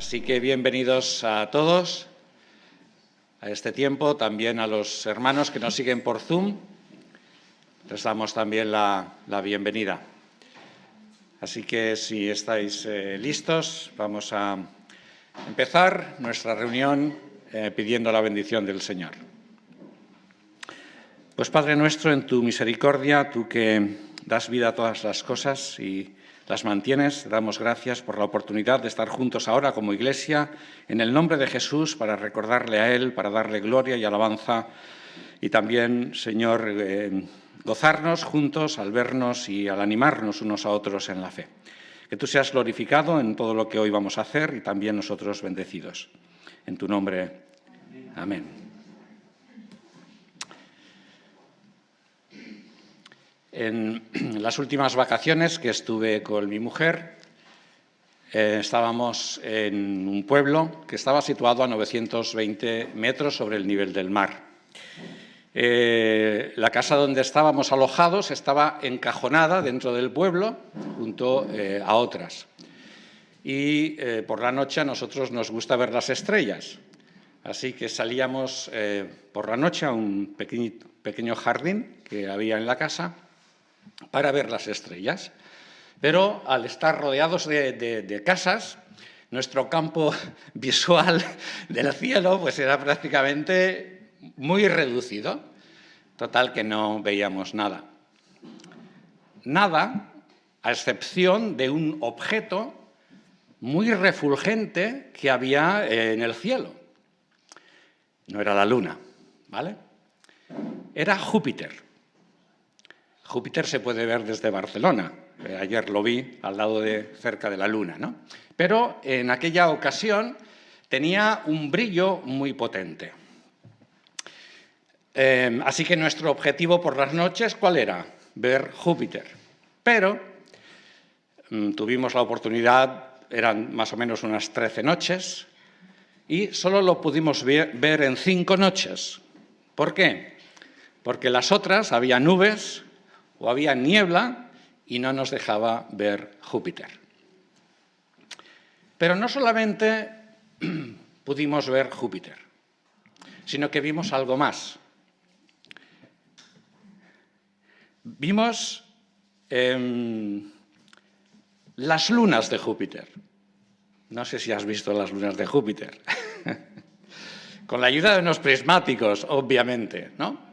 Así que bienvenidos a todos a este tiempo, también a los hermanos que nos siguen por Zoom. Les damos también la bienvenida. Así que si estáis listos, vamos a empezar nuestra reunión pidiendo la bendición del Señor. Pues Padre nuestro, en tu misericordia, tú que das vida a todas las cosas y las mantienes, te damos gracias por la oportunidad de estar juntos ahora como Iglesia, en el nombre de Jesús, para recordarle a Él, para darle gloria y alabanza, y también, Señor, gozarnos juntos al vernos y al animarnos unos a otros en la fe. Que tú seas glorificado en todo lo que hoy vamos a hacer y también nosotros bendecidos. En tu nombre, amén. En las últimas vacaciones que estuve con mi mujer, estábamos en un pueblo que estaba situado a 920 metros sobre el nivel del mar. La casa donde estábamos alojados estaba encajonada dentro del pueblo junto a otras. Y por la noche a nosotros nos gusta ver las estrellas. Así que salíamos por la noche a un pequeño jardín que había en la casa para ver las estrellas. Pero al estar rodeados de casas, nuestro campo visual del cielo pues era prácticamente muy reducido. Total que no veíamos nada. Nada, a excepción de un objeto muy refulgente que había en el cielo. No era la luna, ¿vale? Era Júpiter. Júpiter se puede ver desde Barcelona. Ayer lo vi al lado cerca de la Luna, ¿no? Pero en aquella ocasión tenía un brillo muy potente. Así que nuestro objetivo por las noches, ¿cuál era? Ver Júpiter. Pero tuvimos la oportunidad, eran más o menos unas 13 noches, y solo lo pudimos ver en 5 noches. ¿Por qué? Porque las otras había nubes o había niebla y no nos dejaba ver Júpiter. Pero no solamente pudimos ver Júpiter, sino que vimos algo más. Vimos las lunas de Júpiter. No sé si has visto las lunas de Júpiter. Con la ayuda de unos prismáticos, obviamente, ¿no?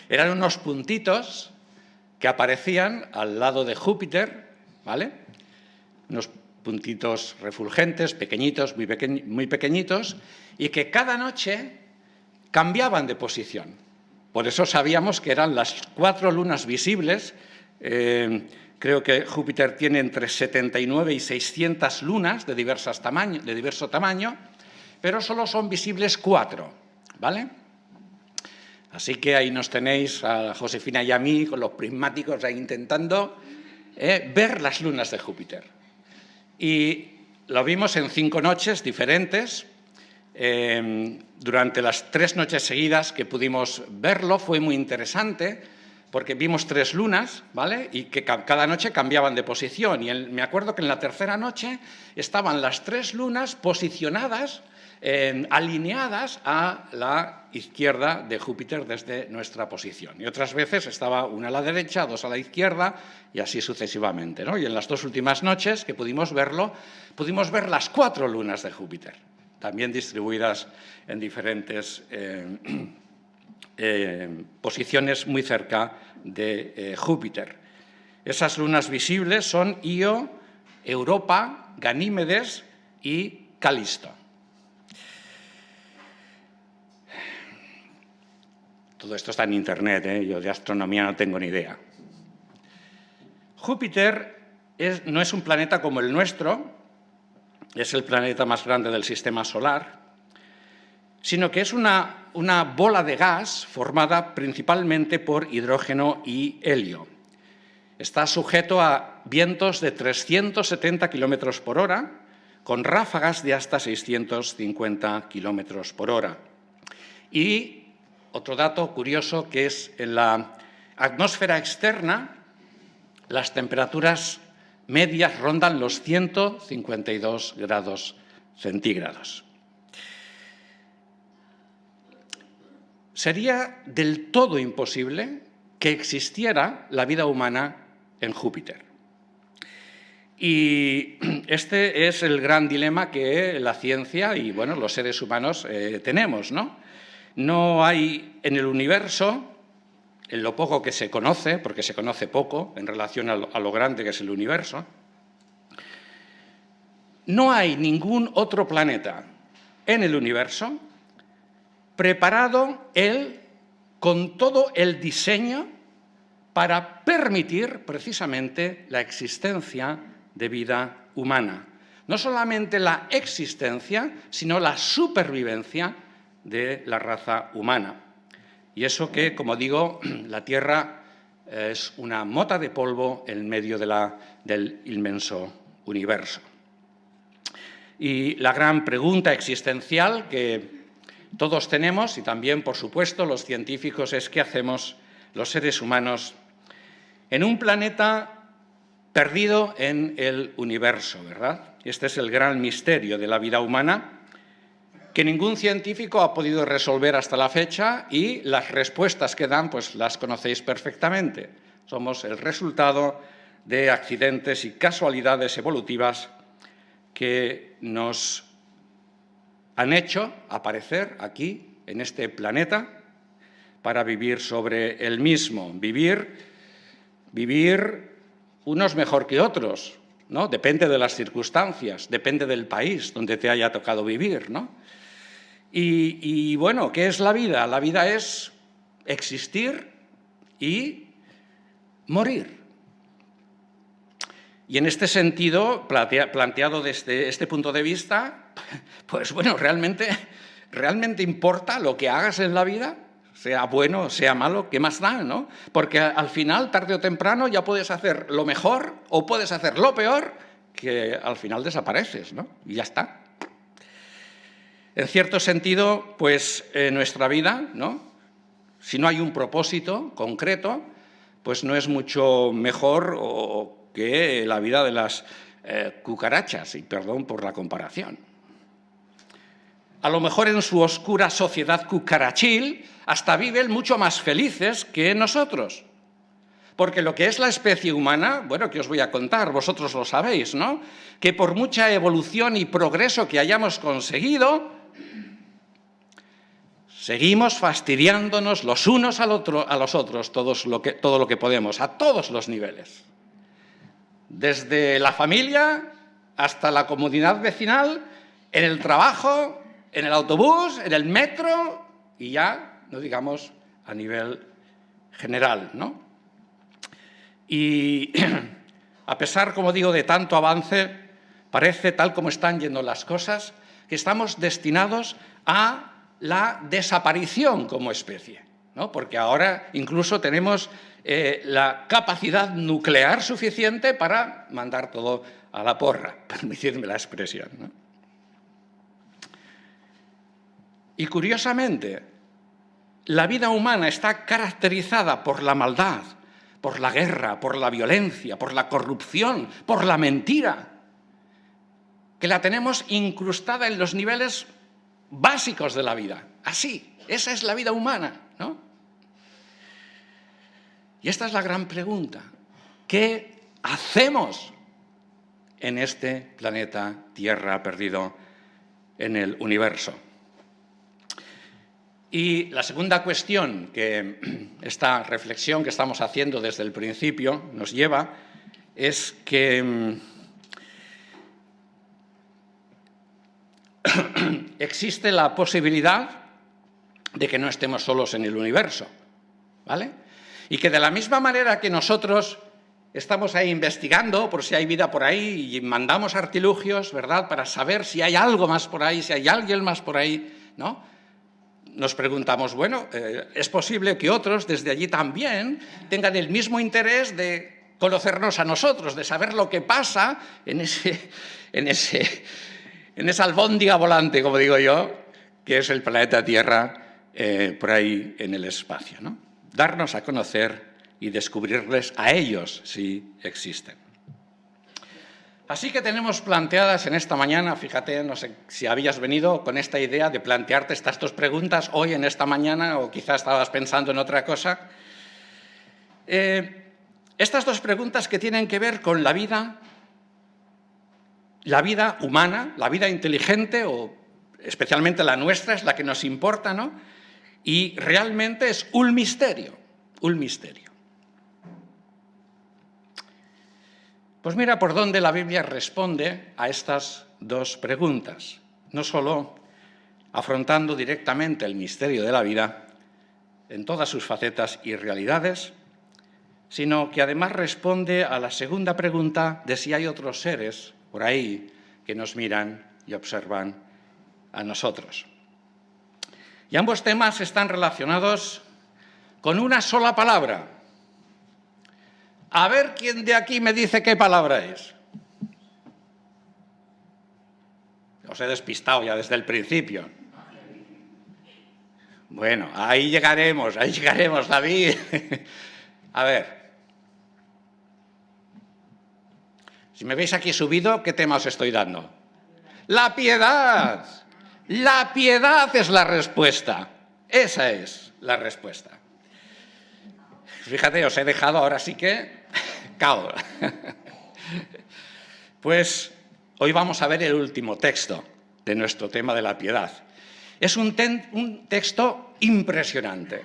Eran unos puntitos que aparecían al lado de Júpiter, ¿vale? Unos puntitos refulgentes, pequeñitos, muy pequeñitos, y que cada noche cambiaban de posición. Por eso sabíamos que eran las 4 lunas visibles. Creo que Júpiter tiene entre 79 y 600 lunas de diverso tamaño, pero solo son visibles 4, ¿vale? Así que ahí nos tenéis, a Josefina y a mí, con los prismáticos ahí intentando ver las lunas de Júpiter. Y lo vimos en 5 noches diferentes. Durante las 3 noches seguidas que pudimos verlo fue muy interesante porque vimos 3 lunas, ¿vale? Y que cada noche cambiaban de posición. Y me acuerdo que en la tercera noche estaban las 3 lunas posicionadas, alineadas a la izquierda de Júpiter desde nuestra posición. Y otras veces estaba una a la derecha, 2 a la izquierda y así sucesivamente, ¿no? Y en las 2 últimas noches que pudimos verlo, pudimos ver las 4 lunas de Júpiter, también distribuidas en diferentes posiciones muy cerca de Júpiter. Esas lunas visibles son Io, Europa, Ganímedes y Calisto. Todo esto está en Internet, yo de astronomía no tengo ni idea. Júpiter no es un planeta como el nuestro, es el planeta más grande del sistema solar, sino que es una bola de gas formada principalmente por hidrógeno y helio. Está sujeto a vientos de 370 kilómetros por hora, con ráfagas de hasta 650 kilómetros por hora. Y otro dato curioso que es en la atmósfera externa, las temperaturas medias rondan los 152 grados centígrados. Sería del todo imposible que existiera la vida humana en Júpiter. Y este es el gran dilema que la ciencia y bueno, los seres humanos tenemos, ¿no? No hay en el universo, en lo poco que se conoce, porque se conoce poco en relación a lo grande que es el universo, no hay ningún otro planeta en el universo preparado él con todo el diseño para permitir precisamente la existencia de vida humana. No solamente la existencia, sino la supervivencia de la raza humana. Y eso que, como digo, la Tierra es una mota de polvo en medio del inmenso universo. Y la gran pregunta existencial que todos tenemos, y también, por supuesto, los científicos, es ¿qué hacemos los seres humanos en un planeta perdido en el universo, ¿verdad? Este es el gran misterio de la vida humana que ningún científico ha podido resolver hasta la fecha y las respuestas que dan, pues las conocéis perfectamente. Somos el resultado de accidentes y casualidades evolutivas que nos han hecho aparecer aquí, en este planeta, para vivir sobre el mismo. Vivir unos mejor que otros, ¿no? Depende de las circunstancias, depende del país donde te haya tocado vivir, ¿no? Y bueno, ¿qué es la vida? La vida es existir y morir. Y en este sentido, planteado desde este punto de vista, pues bueno, ¿realmente importa lo que hagas en la vida? Sea bueno, sea malo, ¿qué más da, no? Porque al final, tarde o temprano, ya puedes hacer lo mejor o puedes hacer lo peor, que al final desapareces, ¿no? Y ya está. En cierto sentido, pues nuestra vida, ¿no? Si no hay un propósito concreto, pues no es mucho mejor que la vida de las cucarachas, y perdón por la comparación. A lo mejor en su oscura sociedad cucarachil hasta viven mucho más felices que nosotros. Porque lo que es la especie humana, bueno, ¿qué os voy a contar? Vosotros lo sabéis, ¿no? Que por mucha evolución y progreso que hayamos conseguido, seguimos fastidiándonos los unos a los otros todo lo que podemos, a todos los niveles. Desde la familia hasta la comunidad vecinal, en el trabajo, en el autobús, en el metro y ya, no digamos, a nivel general, ¿no? Y a pesar, como digo, de tanto avance, parece, tal como están yendo las cosas, que estamos destinados a la desaparición como especie, ¿no? Porque ahora incluso tenemos la capacidad nuclear suficiente para mandar todo a la porra, permitidme la expresión, ¿no? Y curiosamente, la vida humana está caracterizada por la maldad, por la guerra, por la violencia, por la corrupción, por la mentira, que la tenemos incrustada en los niveles básicos de la vida. Así, esa es la vida humana, ¿no? Y esta es la gran pregunta. ¿Qué hacemos en este planeta Tierra perdido en el universo? Y la segunda cuestión que esta reflexión que estamos haciendo desde el principio nos lleva es que existe la posibilidad de que no estemos solos en el universo, ¿vale? Y que de la misma manera que nosotros estamos ahí investigando por si hay vida por ahí y mandamos artilugios, ¿verdad?, para saber si hay algo más por ahí, si hay alguien más por ahí, ¿no? Nos preguntamos, bueno, ¿es posible que otros desde allí también tengan el mismo interés de conocernos a nosotros, de saber lo que pasa en esa albóndiga volante, como digo yo, que es el planeta Tierra por ahí en el espacio, ¿no? Darnos a conocer y descubrirles a ellos si existen. Así que tenemos planteadas en esta mañana, fíjate, no sé si habías venido con esta idea de plantearte estas dos preguntas hoy en esta mañana o quizás estabas pensando en otra cosa. Estas dos preguntas que tienen que ver con la vida humana, la vida inteligente, o especialmente la nuestra, es la que nos importa, ¿no? Y realmente es un misterio, un misterio. Pues mira por dónde la Biblia responde a estas dos preguntas, no solo afrontando directamente el misterio de la vida en todas sus facetas y realidades, sino que además responde a la segunda pregunta de si hay otros seres por ahí que nos miran y observan a nosotros. Y ambos temas están relacionados con una sola palabra. A ver quién de aquí me dice qué palabra es. Os he despistado ya desde el principio. Bueno, ahí llegaremos, David. A ver. Si me veis aquí subido, ¿qué tema os estoy dando? ¡La piedad! La piedad es la respuesta. Esa es la respuesta. Fíjate, os he dejado ahora sí que cao. Pues hoy vamos a ver el último texto de nuestro tema de la piedad. Es un texto impresionante.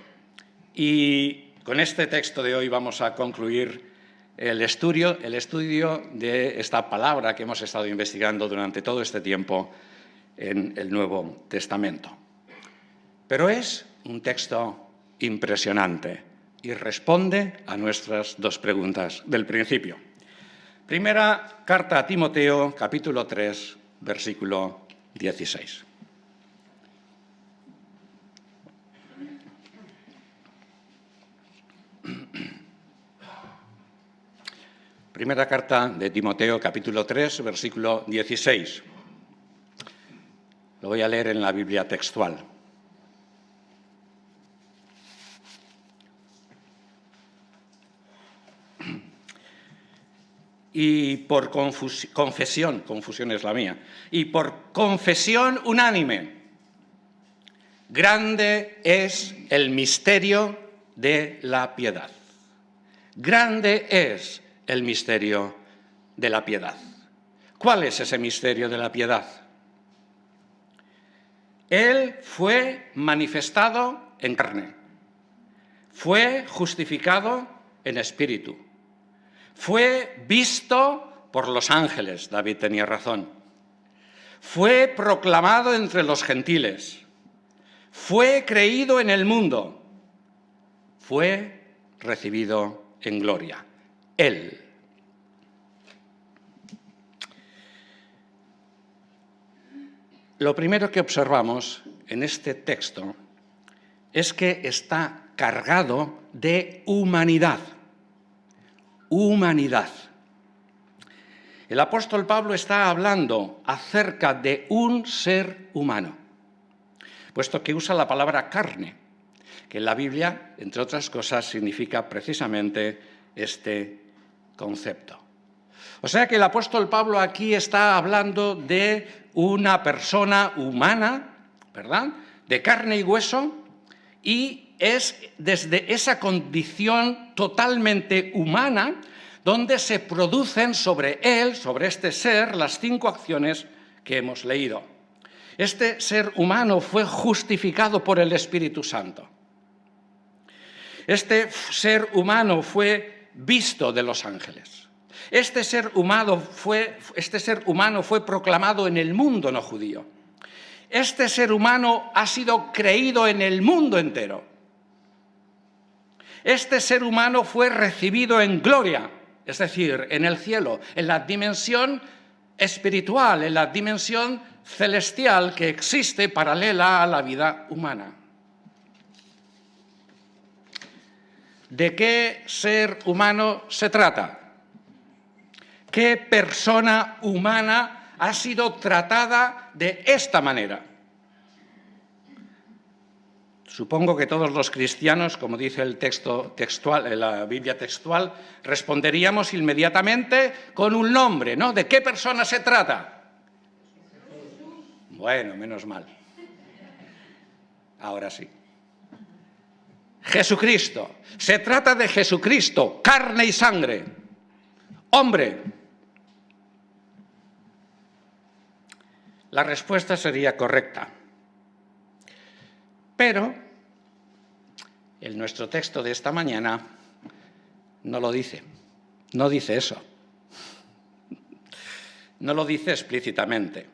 Y con este texto de hoy vamos a concluir el estudio de esta palabra que hemos estado investigando durante todo este tiempo en el Nuevo Testamento. Pero es un texto impresionante y responde a nuestras dos preguntas del principio. Primera carta a Timoteo, capítulo 3, versículo 16. Primera carta de Timoteo, capítulo 3, versículo 16. Lo voy a leer en la Biblia textual. Y por confesión es la mía, y por confesión unánime, grande es el misterio de la piedad. Grande es el misterio de la piedad. ¿Cuál es ese misterio de la piedad? Él fue manifestado en carne, fue justificado en espíritu, fue visto por los ángeles, David tenía razón, fue proclamado entre los gentiles, fue creído en el mundo, fue recibido en gloria. Él. Lo primero que observamos en este texto es que está cargado de humanidad. Humanidad. El apóstol Pablo está hablando acerca de un ser humano, puesto que usa la palabra carne, que en la Biblia, entre otras cosas, significa precisamente este concepto. O sea que el apóstol Pablo aquí está hablando de una persona humana, ¿verdad?, de carne y hueso, y es desde esa condición totalmente humana donde se producen sobre él, sobre este ser, las 5 acciones que hemos leído. Este ser humano fue justificado por el Espíritu Santo. Este ser humano fue visto de los ángeles. Este ser humano fue proclamado en el mundo no judío. Este ser humano ha sido creído en el mundo entero. Este ser humano fue recibido en gloria, es decir, en el cielo, en la dimensión espiritual, en la dimensión celestial que existe paralela a la vida humana. ¿De qué ser humano se trata? ¿Qué persona humana ha sido tratada de esta manera? Supongo que todos los cristianos, como dice el texto textual, la Biblia textual, responderíamos inmediatamente con un nombre, ¿no? ¿De qué persona se trata? Bueno, menos mal. Ahora sí. Jesucristo. Se trata de Jesucristo, carne y sangre, hombre. La respuesta sería correcta. Pero en nuestro texto de esta mañana no lo dice. No dice eso. No lo dice explícitamente.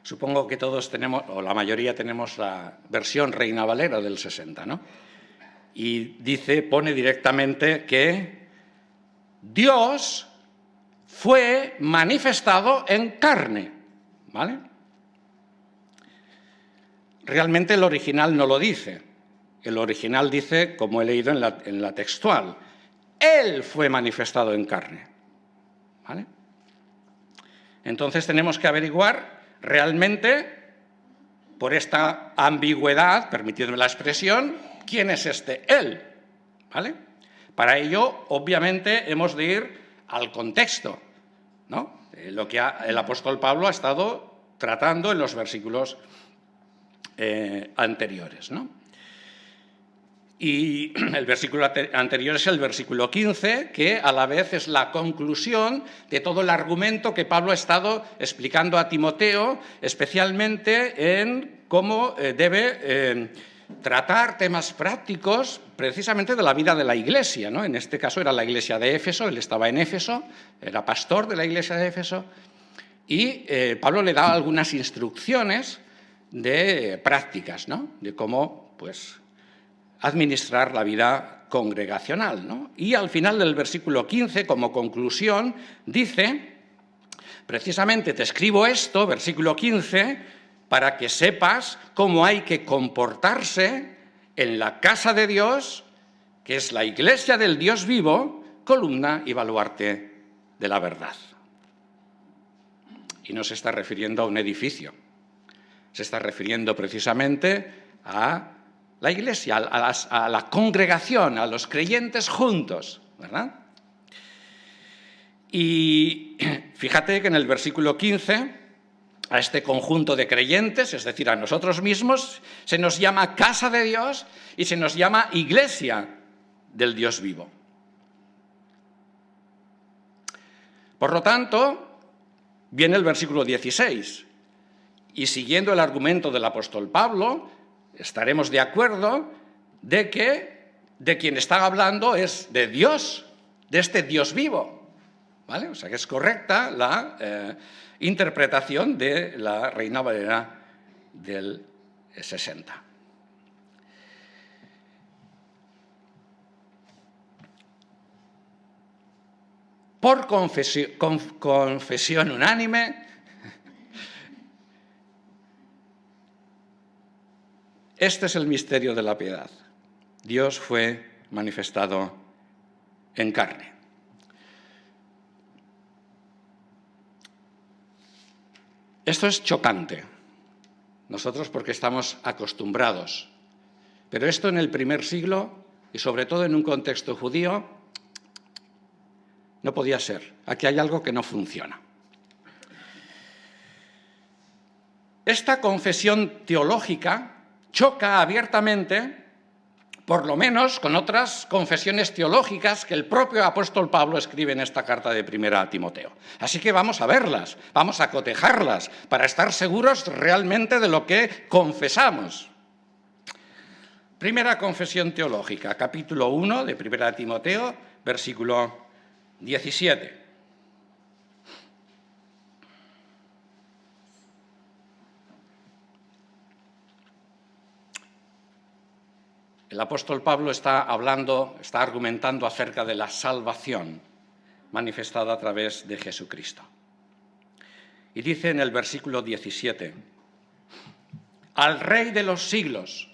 Supongo que todos tenemos, o la mayoría tenemos la versión Reina Valera del 60, ¿no? Y pone directamente que Dios fue manifestado en carne, ¿vale? Realmente el original no lo dice. El original dice, como he leído en la textual, Él fue manifestado en carne, ¿vale? Entonces tenemos que averiguar realmente, por esta ambigüedad, permitidme la expresión, ¿quién es este Él? ¿Vale? Para ello, obviamente, hemos de ir al contexto, ¿no? Lo que el apóstol Pablo ha estado tratando en los versículos anteriores, ¿no? Y el versículo anterior es el versículo 15, que a la vez es la conclusión de todo el argumento que Pablo ha estado explicando a Timoteo, especialmente en cómo debe tratar temas prácticos precisamente de la vida de la Iglesia, ¿no? En este caso era la Iglesia de Éfeso, él estaba en Éfeso, era pastor de la Iglesia de Éfeso, y Pablo le da algunas instrucciones de prácticas, ¿no? De cómo, pues, administrar la vida congregacional, ¿no? Y al final del versículo 15, como conclusión, dice, precisamente te escribo esto, versículo 15, para que sepas cómo hay que comportarse en la casa de Dios, que es la iglesia del Dios vivo, columna y baluarte de la verdad. Y no se está refiriendo a un edificio, se está refiriendo precisamente a la iglesia, a la congregación, a los creyentes juntos, ¿verdad? Y fíjate que en el versículo 15, a este conjunto de creyentes, es decir, a nosotros mismos, se nos llama casa de Dios y se nos llama iglesia del Dios vivo. Por lo tanto, viene el versículo 16, y siguiendo el argumento del apóstol Pablo, estaremos de acuerdo de que de quien está hablando es de Dios, de este Dios vivo, ¿vale? O sea que es correcta la interpretación de la Reina Valera del 60. Por confesión unánime, este es el misterio de la piedad. Dios fue manifestado en carne. Esto es chocante. Nosotros porque estamos acostumbrados. Pero esto en el primer siglo, y sobre todo en un contexto judío, no podía ser. Aquí hay algo que no funciona. Esta confesión teológica choca abiertamente, por lo menos, con otras confesiones teológicas que el propio apóstol Pablo escribe en esta carta de Primera a Timoteo. Así que vamos a verlas, vamos a cotejarlas, para estar seguros realmente de lo que confesamos. Primera confesión teológica, capítulo 1 de Primera a Timoteo, versículo 17. El apóstol Pablo está argumentando acerca de la salvación manifestada a través de Jesucristo. Y dice en el versículo 17, al Rey de los siglos,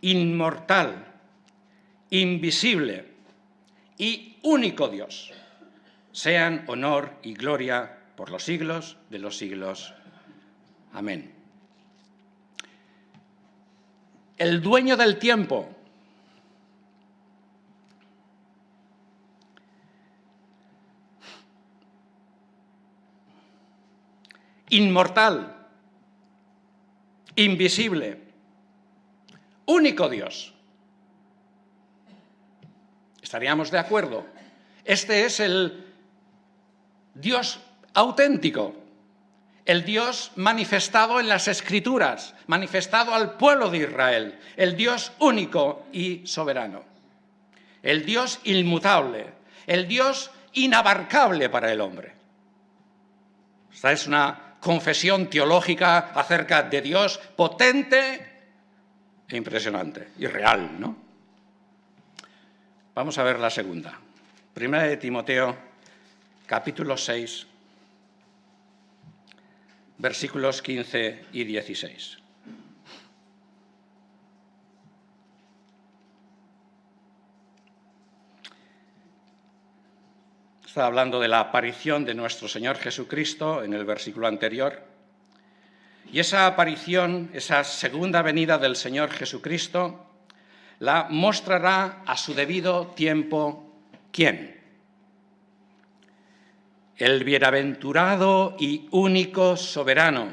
inmortal, invisible y único Dios, sean honor y gloria por los siglos de los siglos. Amén. el dueño del tiempo. Inmortal, invisible, único Dios. ¿Estaríamos de acuerdo? Este es el Dios auténtico, el Dios manifestado en las Escrituras, manifestado al pueblo de Israel, el Dios único y soberano, el Dios inmutable, el Dios inabarcable para el hombre. Esta es una confesión teológica acerca de Dios potente e impresionante y real, ¿no? Vamos a ver la segunda. Primera de Timoteo, capítulo 6, versículos 15 y 16. Está hablando de la aparición de nuestro Señor Jesucristo en el versículo anterior. Y esa aparición, esa segunda venida del Señor Jesucristo, la mostrará a su debido tiempo, ¿quién? El bienaventurado y único soberano,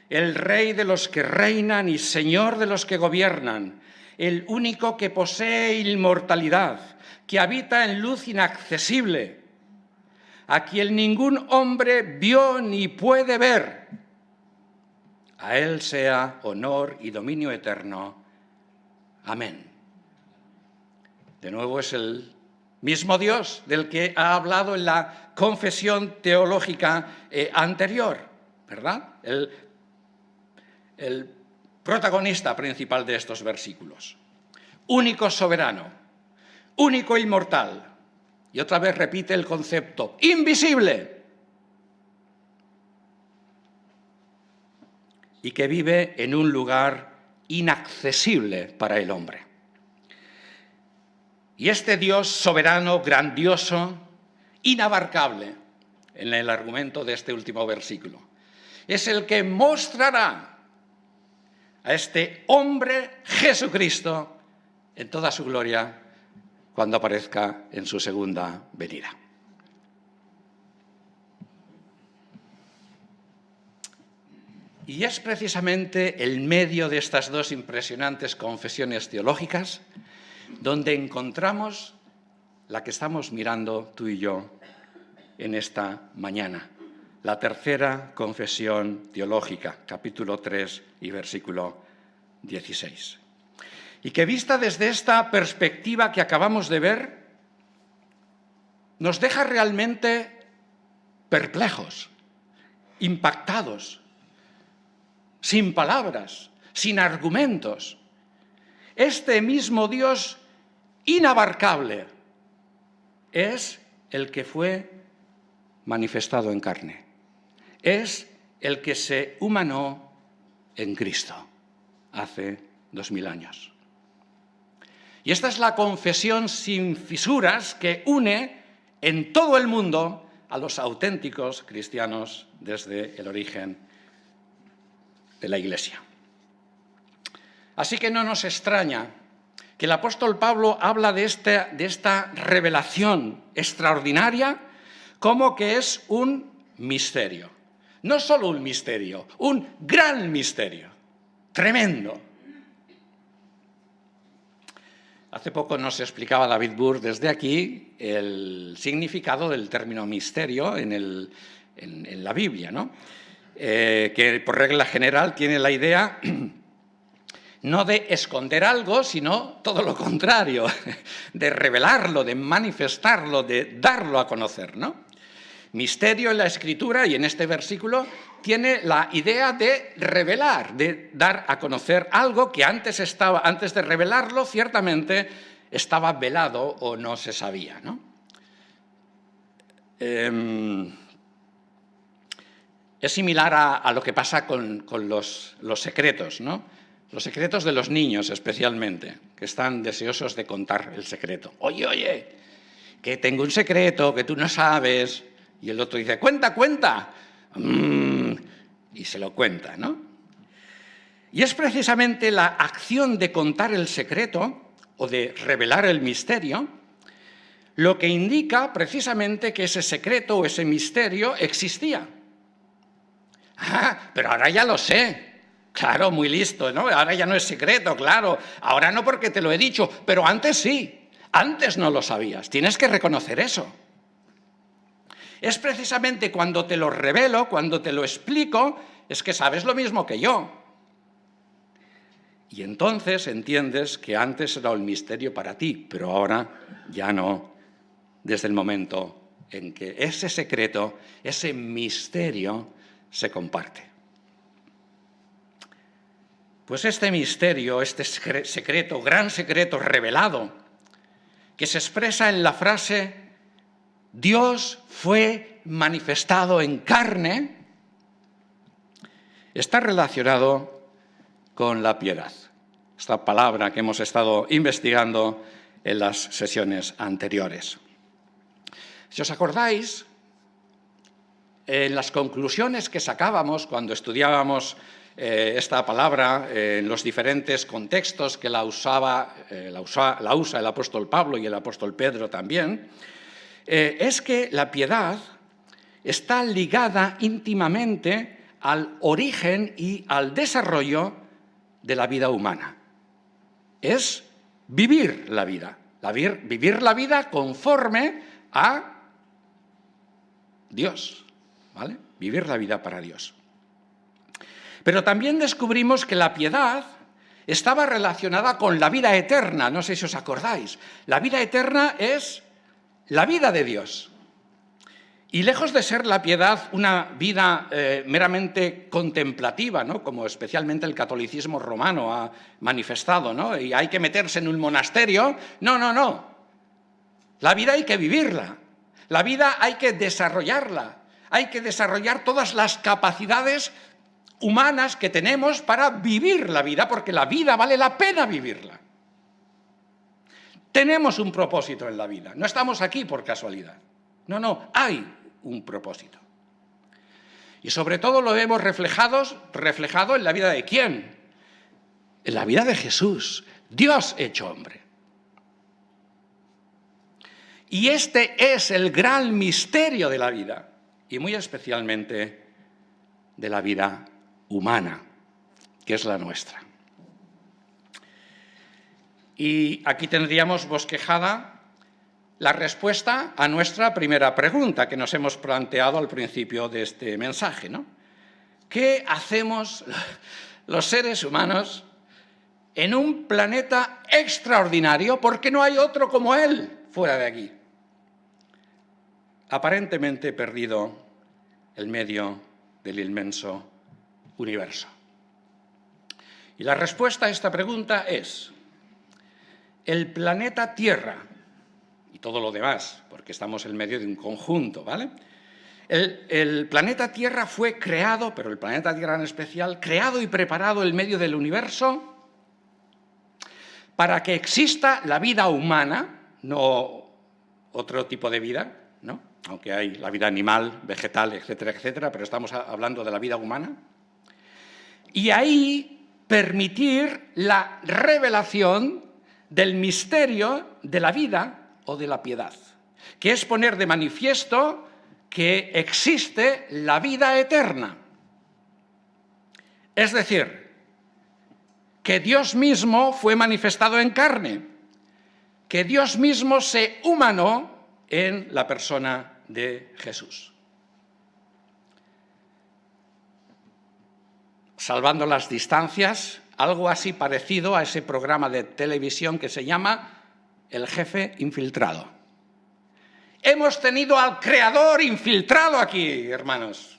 el Rey de los que reinan y Señor de los que gobiernan, el único que posee inmortalidad, que habita en luz inaccesible, a quien ningún hombre vio ni puede ver. A Él sea honor y dominio eterno. Amén. De nuevo es el mismo Dios del que ha hablado en la confesión teológica anterior, ¿verdad? El protagonista principal de estos versículos. Único soberano, único inmortal. Y otra vez repite el concepto, invisible. Y que vive en un lugar inaccesible para el hombre. Y este Dios soberano, grandioso, inabarcable, en el argumento de este último versículo, es el que mostrará a este hombre Jesucristo en toda su gloria cuando aparezca en su segunda venida. Y es precisamente en medio de estas dos impresionantes confesiones teológicas donde encontramos la que estamos mirando tú y yo en esta mañana, la tercera confesión teológica, capítulo 3 y versículo 16. Y que vista desde esta perspectiva que acabamos de ver, nos deja realmente perplejos, impactados, sin palabras, sin argumentos. Este mismo Dios inabarcable es el que fue manifestado en carne. Es el que se humanó en Cristo hace 2000 años. Y esta es la confesión sin fisuras que une en todo el mundo a los auténticos cristianos desde el origen de la Iglesia. Así que no nos extraña que el apóstol Pablo habla de esta revelación extraordinaria como que es un misterio. No solo un misterio, un gran misterio, tremendo. Hace poco nos explicaba David Burr desde aquí el significado del término misterio en la Biblia, ¿no? Que por regla general tiene la idea no de esconder algo, sino todo lo contrario, de revelarlo, de manifestarlo, de darlo a conocer, ¿no? Misterio en la Escritura y en este versículo tiene la idea de revelar, de dar a conocer algo que antes de revelarlo, ciertamente estaba velado o no se sabía, ¿no? Es similar a lo que pasa con los secretos, ¿no? Los secretos de los niños especialmente, que están deseosos de contar el secreto. Oye, que tengo un secreto que tú no sabes. Y el otro dice, cuenta. Y se lo cuenta, ¿no? Y es precisamente la acción de contar el secreto o de revelar el misterio lo que indica precisamente que ese secreto o ese misterio existía. Ah, pero ahora ya lo sé. Claro, muy listo, ¿no? Ahora ya no es secreto, claro. Ahora no porque te lo he dicho, pero antes sí. Antes no lo sabías. Tienes que reconocer eso. Es precisamente cuando te lo revelo, cuando te lo explico, es que sabes lo mismo que yo. Y entonces entiendes que antes era un misterio para ti, pero ahora ya no, desde el momento en que ese secreto, ese misterio, se comparte. Pues este misterio, este secreto, gran secreto revelado, que se expresa en la frase Dios fue manifestado en carne, está relacionado con la piedad. Esta palabra que hemos estado investigando en las sesiones anteriores. Si os acordáis, en las conclusiones que sacábamos cuando estudiábamos esta palabra en los diferentes contextos que la usa el apóstol Pablo y el apóstol Pedro también, es que la piedad está ligada íntimamente al origen y al desarrollo de la vida humana. Es vivir la vida, vivir la vida conforme a Dios, ¿vale? Vivir la vida para Dios. Pero también descubrimos que la piedad estaba relacionada con la vida eterna, no sé si os acordáis. La vida eterna es la vida de Dios. Y lejos de ser la piedad una vida meramente contemplativa, ¿no? Como especialmente el catolicismo romano ha manifestado, ¿no? Y hay que meterse en un monasterio. No, no, no. La vida hay que vivirla. La vida hay que desarrollarla. Hay que desarrollar todas las capacidades humanas que tenemos para vivir la vida, porque la vida vale la pena vivirla. Tenemos un propósito en la vida. No estamos aquí por casualidad. No, no, hay un propósito. Y sobre todo lo vemos reflejado en la vida de ¿quién? En la vida de Jesús, Dios hecho hombre. Y este es el gran misterio de la vida, y muy especialmente de la vida humana, que es la nuestra. Y aquí tendríamos bosquejada la respuesta a nuestra primera pregunta que nos hemos planteado al principio de este mensaje, ¿no? ¿Qué hacemos los seres humanos en un planeta extraordinario porque no hay otro como él fuera de aquí? Aparentemente perdido en medio del inmenso universo. Y la respuesta a esta pregunta es: el planeta Tierra y todo lo demás, porque estamos en medio de un conjunto, ¿vale? El planeta Tierra fue creado, pero el planeta Tierra en especial, creado y preparado en medio del universo para que exista la vida humana, no otro tipo de vida, ¿no? Aunque hay la vida animal, vegetal, etcétera, etcétera, pero estamos hablando de la vida humana. Y ahí permitir la revelación del misterio de la vida o de la piedad, que es poner de manifiesto que existe la vida eterna. Es decir, que Dios mismo fue manifestado en carne, que Dios mismo se humanó en la persona de Jesús. Salvando las distancias, algo así parecido a ese programa de televisión que se llama El jefe infiltrado. Hemos tenido al creador infiltrado aquí, hermanos.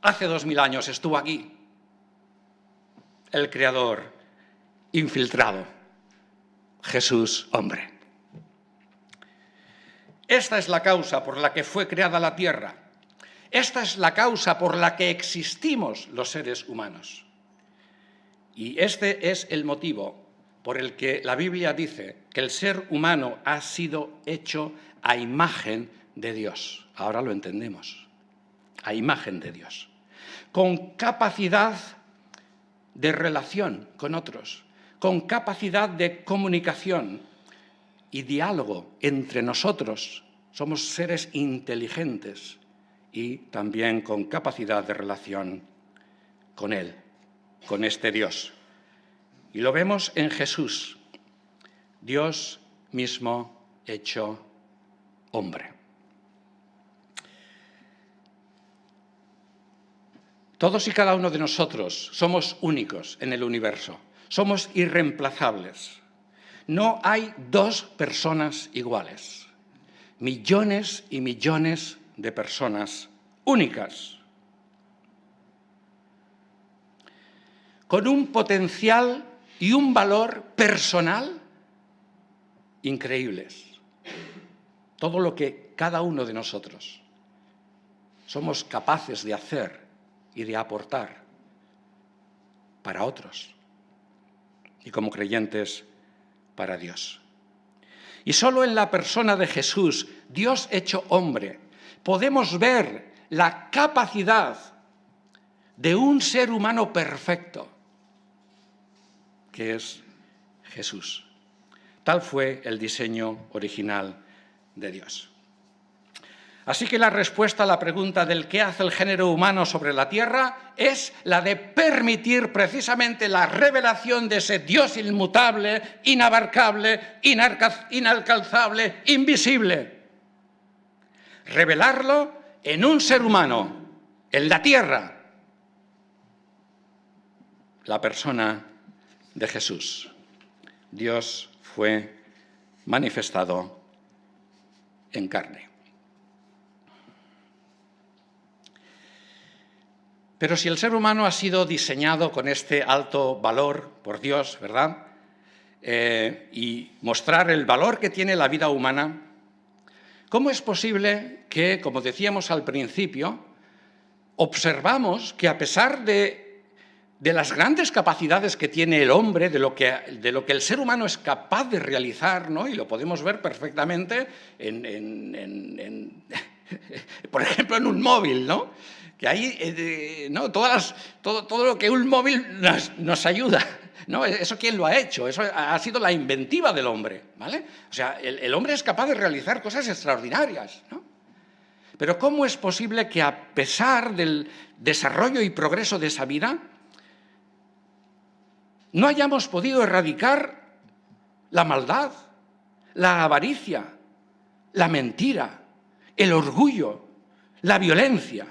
Hace 2000 años estuvo aquí el creador infiltrado, Jesús hombre. Esta es la causa por la que fue creada la tierra. Esta es la causa por la que existimos los seres humanos. Y este es el motivo por el que la Biblia dice que el ser humano ha sido hecho a imagen de Dios. Ahora lo entendemos. A imagen de Dios. Con capacidad de relación con otros, con capacidad de comunicación y diálogo entre nosotros. Somos seres inteligentes y también con capacidad de relación con Él, con este Dios. Y lo vemos en Jesús, Dios mismo hecho hombre. Todos y cada uno de nosotros somos únicos en el universo, somos irreemplazables. No hay dos personas iguales, millones y millones de personas únicas, con un potencial y un valor personal increíbles. Todo lo que cada uno de nosotros somos capaces de hacer y de aportar para otros y como creyentes para Dios. Y solo en la persona de Jesús, Dios hecho hombre, podemos ver la capacidad de un ser humano perfecto, que es Jesús. Tal fue el diseño original de Dios. Así que la respuesta a la pregunta del qué hace el género humano sobre la tierra es la de permitir precisamente la revelación de ese Dios inmutable, inabarcable, inalcanzable, invisible. Revelarlo en un ser humano, en la tierra, la persona de Jesús. Dios fue manifestado en carne. Pero si el ser humano ha sido diseñado con este alto valor por Dios, ¿verdad? Y mostrar el valor que tiene la vida humana, ¿cómo es posible que, como decíamos al principio, observamos que a pesar de las grandes capacidades que tiene el hombre, de lo que el ser humano es capaz de realizar, ¿no? Y lo podemos ver perfectamente por ejemplo, en un móvil, ¿no? Que ahí, ¿no? todo lo que un móvil nos ayuda, ¿no? ¿Eso quién lo ha hecho? Eso ha sido la inventiva del hombre, ¿vale? O sea, el hombre es capaz de realizar cosas extraordinarias, ¿no? Pero ¿cómo es posible que a pesar del desarrollo y progreso de esa vida, no hayamos podido erradicar la maldad, la avaricia, la mentira, el orgullo, la violencia?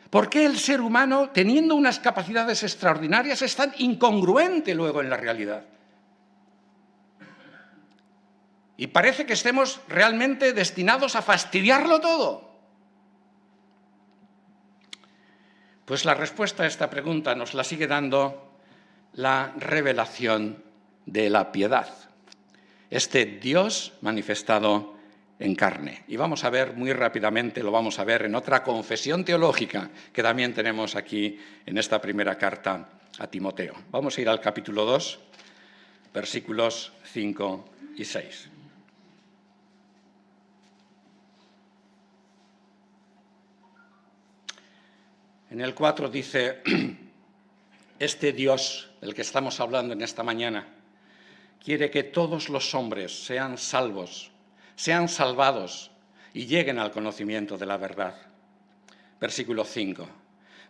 ¿Por qué el ser humano, teniendo unas capacidades extraordinarias, es tan incongruente luego en la realidad? Y parece que estemos realmente destinados a fastidiarlo todo. Pues la respuesta a esta pregunta nos la sigue dando la revelación de la piedad. Este Dios manifestado en carne. Y vamos a ver muy rápidamente, lo vamos a ver en otra confesión teológica que también tenemos aquí en esta primera carta a Timoteo. Vamos a ir al capítulo 2, versículos 5 y 6. En el 4 dice, este Dios del que estamos hablando en esta mañana quiere que todos los hombres sean salvos, sean salvados y lleguen al conocimiento de la verdad. Versículo 5.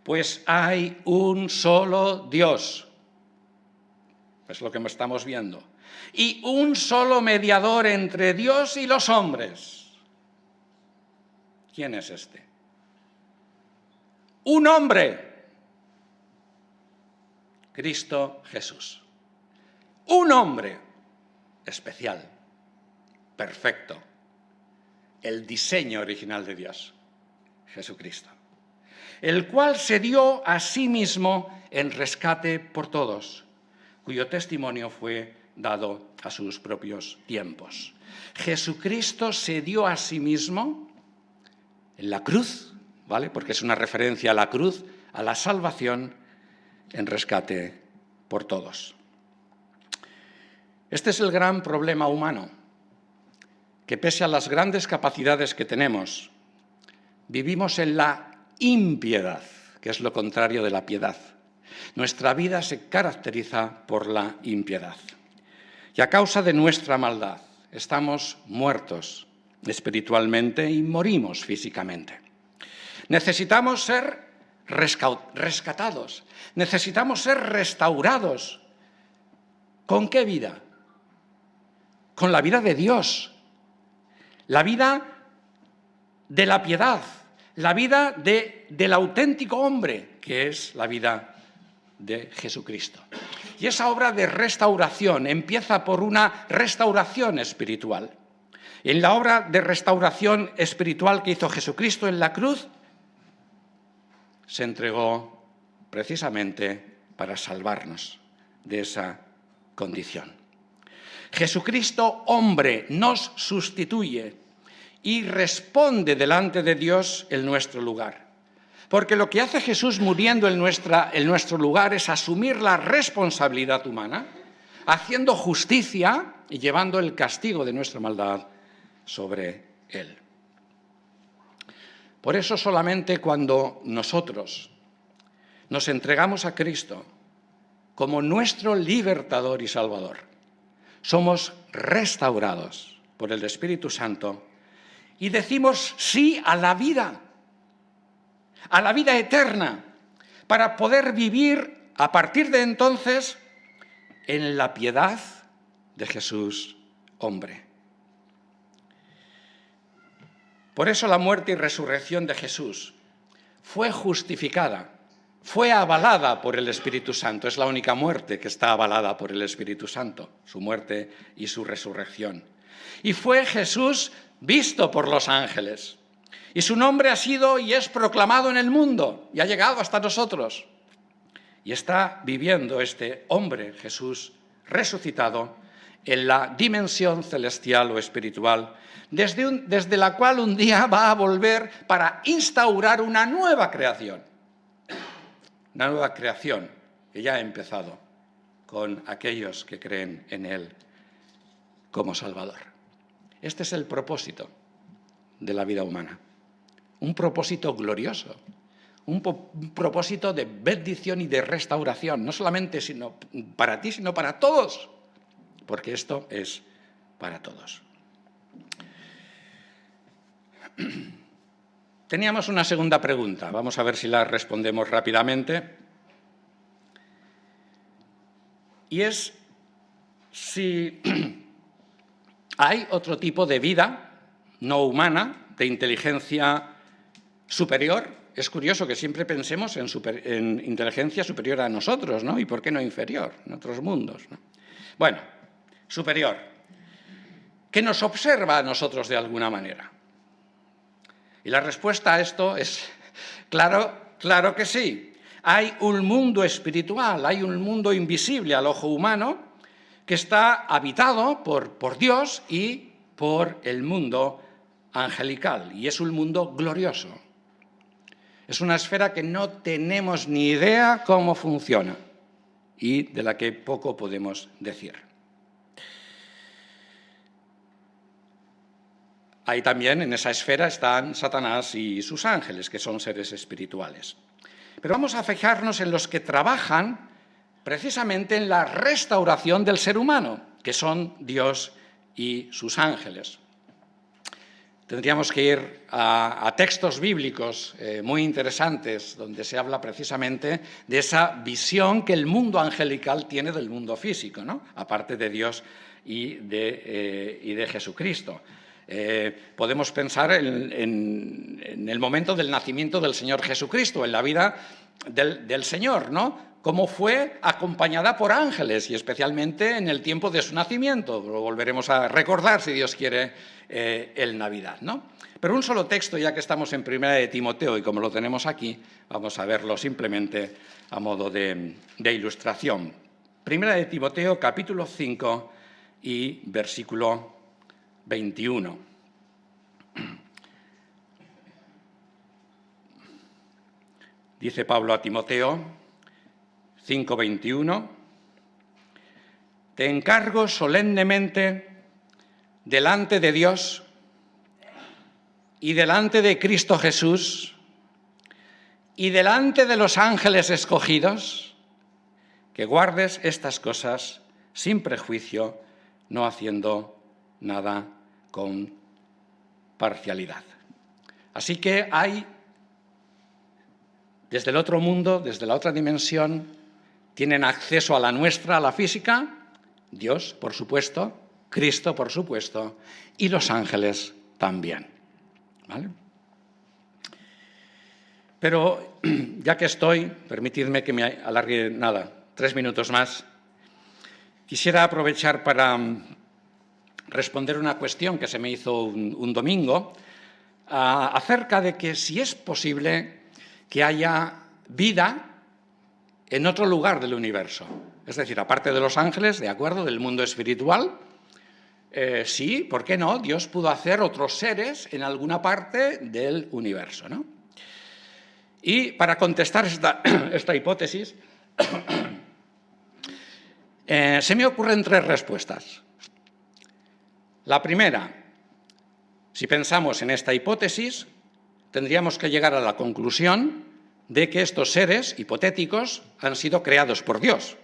Pues hay un solo Dios, es lo que estamos viendo, y un solo mediador entre Dios y los hombres. ¿Quién es este? Un hombre, Cristo Jesús. Un hombre especial, perfecto, el diseño original de Dios, Jesucristo, el cual se dio a sí mismo en rescate por todos, cuyo testimonio fue dado a sus propios tiempos. Jesucristo se dio a sí mismo en la cruz, ¿vale? Porque es una referencia a la cruz, a la salvación en rescate por todos. Este es el gran problema humano, que pese a las grandes capacidades que tenemos, vivimos en la impiedad, que es lo contrario de la piedad. Nuestra vida se caracteriza por la impiedad. Y a causa de nuestra maldad estamos muertos espiritualmente y morimos físicamente. Necesitamos ser rescatados, necesitamos ser restaurados. ¿Con qué vida? Con la vida de Dios, la vida de la piedad, la vida del auténtico hombre, que es la vida de Jesucristo. Y esa obra de restauración empieza por una restauración espiritual. En la obra de restauración espiritual que hizo Jesucristo en la cruz, se entregó precisamente para salvarnos de esa condición. Jesucristo, hombre, nos sustituye y responde delante de Dios en nuestro lugar. Porque lo que hace Jesús muriendo en nuestro lugar es asumir la responsabilidad humana, haciendo justicia y llevando el castigo de nuestra maldad sobre Él. Por eso solamente cuando nosotros nos entregamos a Cristo como nuestro libertador y salvador, somos restaurados por el Espíritu Santo y decimos sí a la vida eterna, para poder vivir a partir de entonces en la piedad de Jesús, hombre. Por eso la muerte y resurrección de Jesús fue justificada, fue avalada por el Espíritu Santo. Es la única muerte que está avalada por el Espíritu Santo, su muerte y su resurrección. Y fue Jesús visto por los ángeles. Y su nombre ha sido y es proclamado en el mundo y ha llegado hasta nosotros. Y está viviendo este hombre, Jesús, resucitado, en la dimensión celestial o espiritual, desde la cual un día va a volver para instaurar una nueva creación. Una nueva creación que ya ha empezado con aquellos que creen en Él como Salvador. Este es el propósito de la vida humana. Un propósito glorioso, un propósito de bendición y de restauración, no solamente para ti, sino para todos, porque esto es para todos. Teníamos una segunda pregunta, vamos a ver si la respondemos rápidamente. Y es si hay otro tipo de vida no humana, de inteligencia superior. Es curioso que siempre pensemos en inteligencia superior a nosotros, ¿no? ¿Y por qué no inferior, en otros mundos, ¿no? Bueno, superior, que nos observa a nosotros de alguna manera. Y la respuesta a esto es claro que sí. Hay un mundo espiritual, hay un mundo invisible al ojo humano que está habitado por Dios y por el mundo angelical, y es un mundo glorioso. Es una esfera que no tenemos ni idea cómo funciona y de la que poco podemos decir. Ahí también, en esa esfera, están Satanás y sus ángeles, que son seres espirituales. Pero vamos a fijarnos en los que trabajan precisamente en la restauración del ser humano, que son Dios y sus ángeles. Tendríamos que ir a textos bíblicos muy interesantes, donde se habla precisamente de esa visión que el mundo angelical tiene del mundo físico, ¿no? Aparte de Dios y de Jesucristo. Podemos pensar en el momento del nacimiento del Señor Jesucristo, en la vida del Señor, ¿no? Cómo fue acompañada por ángeles, y especialmente en el tiempo de su nacimiento. Lo volveremos a recordar, si Dios quiere, el Navidad, ¿no? Pero un solo texto, ya que estamos en 1 de Timoteo, y como lo tenemos aquí, vamos a verlo simplemente a modo de ilustración. 1 de Timoteo, capítulo 5 y versículo 21. Dice Pablo a Timoteo, 5:21, te encargo solemnemente delante de Dios y delante de Cristo Jesús y delante de los ángeles escogidos, que guardes estas cosas sin prejuicio, no haciendo nada con parcialidad. Así que hay, desde el otro mundo, desde la otra dimensión, tienen acceso a la nuestra, a la física, Dios, por supuesto, Cristo, por supuesto, y los ángeles también. ¿Vale? Pero ya que estoy, permitidme que me alargue 3 minutos más. Quisiera aprovechar para responder una cuestión que se me hizo un domingo acerca de que si es posible que haya vida en otro lugar del universo. Es decir, aparte de los ángeles, de acuerdo, del mundo espiritual, sí, ¿por qué no? Dios pudo hacer otros seres en alguna parte del universo, ¿no? Y para contestar esta hipótesis, se me ocurren 3 respuestas. La primera, si pensamos en esta hipótesis, tendríamos que llegar a la conclusión de que estos seres hipotéticos han sido creados por Dios,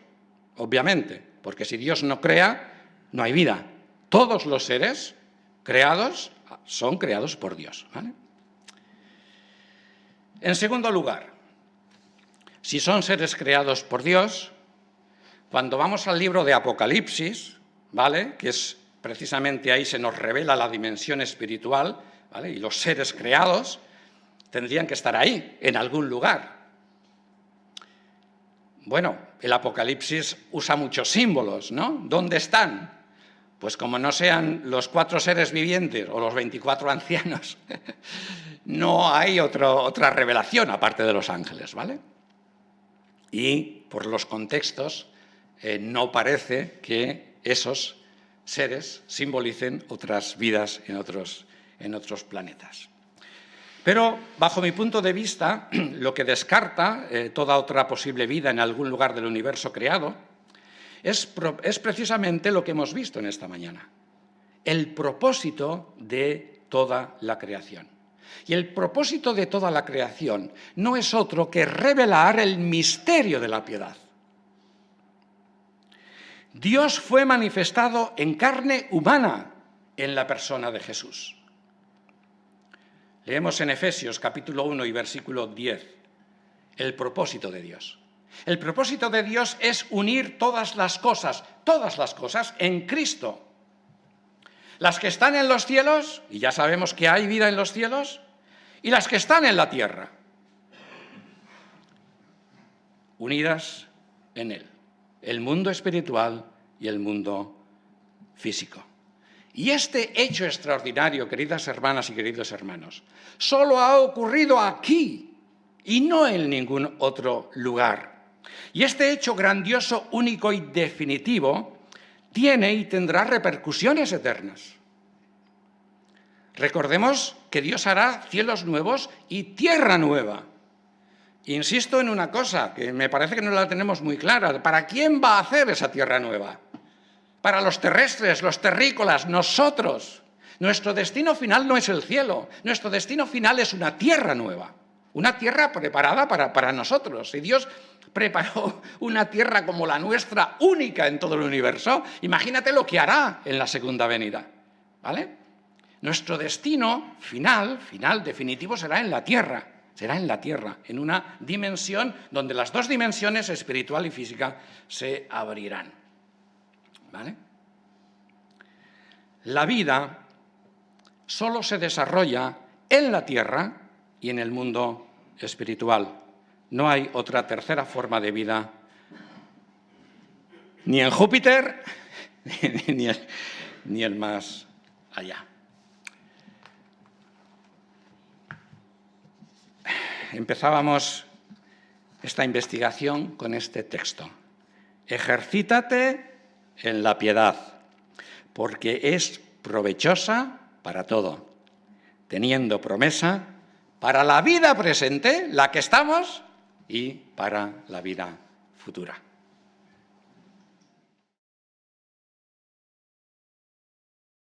obviamente, porque si Dios no crea, no hay vida. Todos los seres creados son creados por Dios, ¿vale? En segundo lugar, si son seres creados por Dios, cuando vamos al libro de Apocalipsis, ¿vale?, que es precisamente ahí se nos revela la dimensión espiritual, ¿vale?, y los seres creados tendrían que estar ahí, en algún lugar. Bueno, el Apocalipsis usa muchos símbolos, ¿no? ¿Dónde están? Pues como no sean los 4 seres vivientes o los 24 ancianos, no hay otra revelación aparte de los ángeles, ¿vale? Y por los contextos no parece que esos seres simbolicen otras vidas en otros planetas. Pero, bajo mi punto de vista, lo que descarta toda otra posible vida en algún lugar del universo creado es precisamente lo que hemos visto en esta mañana, el propósito de toda la creación. Y el propósito de toda la creación no es otro que revelar el misterio de la piedad. Dios fue manifestado en carne humana en la persona de Jesús. Leemos en Efesios capítulo 1 y versículo 10, el propósito de Dios. El propósito de Dios es unir todas las cosas en Cristo. Las que están en los cielos, y ya sabemos que hay vida en los cielos, y las que están en la tierra, unidas en Él, el mundo espiritual y el mundo físico. Y este hecho extraordinario, queridas hermanas y queridos hermanos, solo ha ocurrido aquí y no en ningún otro lugar. Y este hecho grandioso, único y definitivo tiene y tendrá repercusiones eternas. Recordemos que Dios hará cielos nuevos y tierra nueva. Insisto en una cosa que me parece que no la tenemos muy clara. ¿Para quién va a hacer esa tierra nueva? Para los terrestres, los terrícolas, nosotros. Nuestro destino final no es el cielo. Nuestro destino final es una tierra nueva. Una tierra preparada para nosotros. Si Dios preparó una tierra como la nuestra, única en todo el universo, imagínate lo que hará en la segunda venida, ¿vale? Nuestro destino final, definitivo, será en la tierra, en una dimensión donde las 2 dimensiones, espiritual y física, se abrirán, ¿vale? La vida solo se desarrolla en la tierra y en el mundo espiritual. No hay otra tercera forma de vida, ni en Júpiter, ni el más allá. Empezábamos esta investigación con este texto. Ejercítate en la piedad, porque es provechosa para todo, teniendo promesa para la vida presente, la que estamos, y para la vida futura.